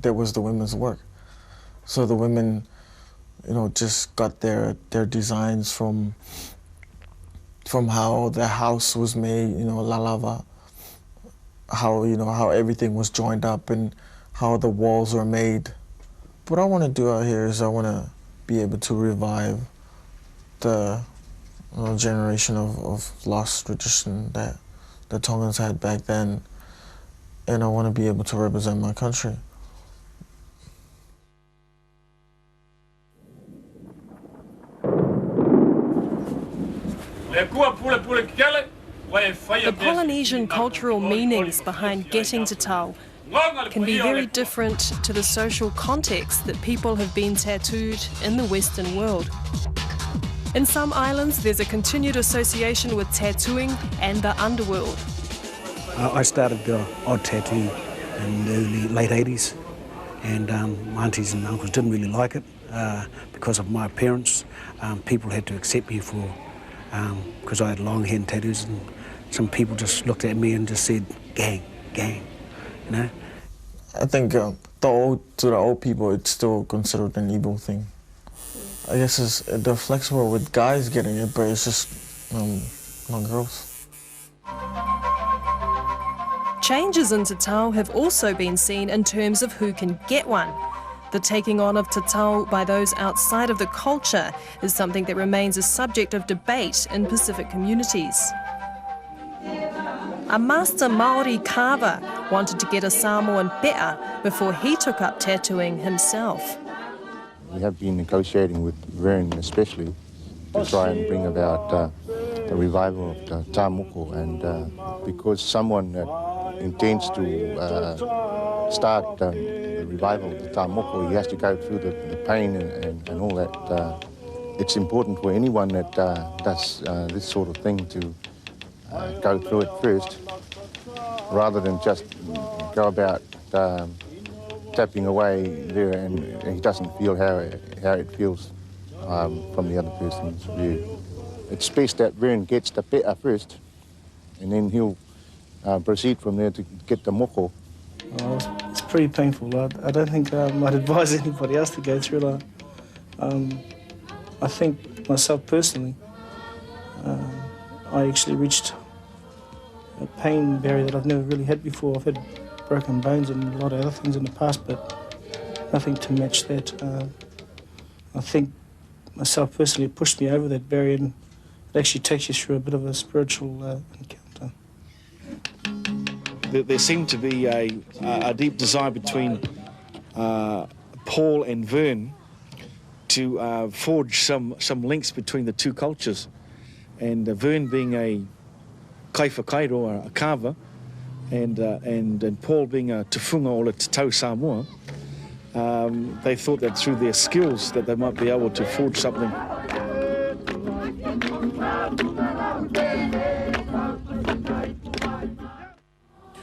there was the women's work. So the women, just got their designs from how the house was made, la lava, how everything was joined up and how the walls were made. What I want to do out here is I want to be able to revive the generation of lost tradition that the Tongans had back then, and I want to be able to represent my country. The Polynesian cultural meanings behind getting to tau can be very different to the social context that people have been tattooed in the Western world. In some islands, there's a continued association with tattooing and the underworld. I started the odd tattoo in the late 80s, and my aunties and uncles didn't really like it because of my appearance. People had to accept me for because I had long hair and tattoos, and some people just looked at me and just said, gang, gang, I think to the old people, it's still considered an evil thing. I guess they're flexible with guys getting it, but it's just not girls. Changes in tatau have also been seen in terms of who can get one. The taking on of tatau by those outside of the culture is something that remains a subject of debate in Pacific communities. A master Māori carver wanted to get a Samoan pe'a before he took up tattooing himself. We have been negotiating with Vern especially to try and bring about a revival of the tā moko, and because someone that intends to start the revival of the tā moko, he has to go through the pain and all that. It's important for anyone that does this sort of thing to go through it first, rather than just go about tapping away there and he doesn't feel how it feels from the other person's view. It's best that Vern gets the pe'a first, and then he'll proceed from there to get the moko. It's pretty painful. I don't think I'd advise anybody else to go through that. I think myself personally, I actually reached a pain barrier that I've never really had before. I've had broken bones and a lot of other things in the past, but nothing to match that. I think myself personally, it pushed me over that barrier, and it actually takes you through a bit of a spiritual encounter. There seemed to be a deep desire between Paul and Vern to forge some links between the two cultures. And Vern being a kaiwhakairo, or a carver, and Paul being a tufunga or a tatau Samoa, they thought that through their skills that they might be able to forge something.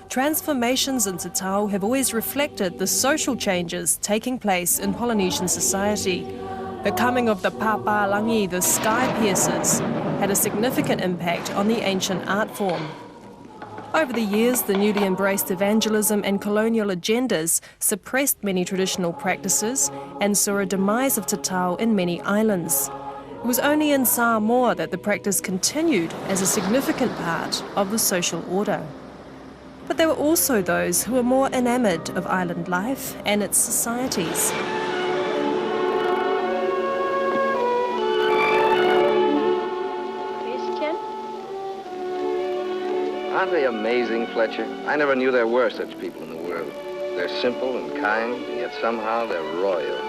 Transformations in tatau have always reflected the social changes taking place in Polynesian society. The coming of the pāpālangi, the sky piercers, had a significant impact on the ancient art form. Over the years, the newly embraced evangelism and colonial agendas suppressed many traditional practices and saw a demise of tatau in many islands. It was only in Samoa that the practice continued as a significant part of the social order. But there were also those who were more enamoured of island life and its societies. Aren't they amazing, Fletcher? I never knew there were such people in the world. They're simple and kind, and yet somehow they're royal.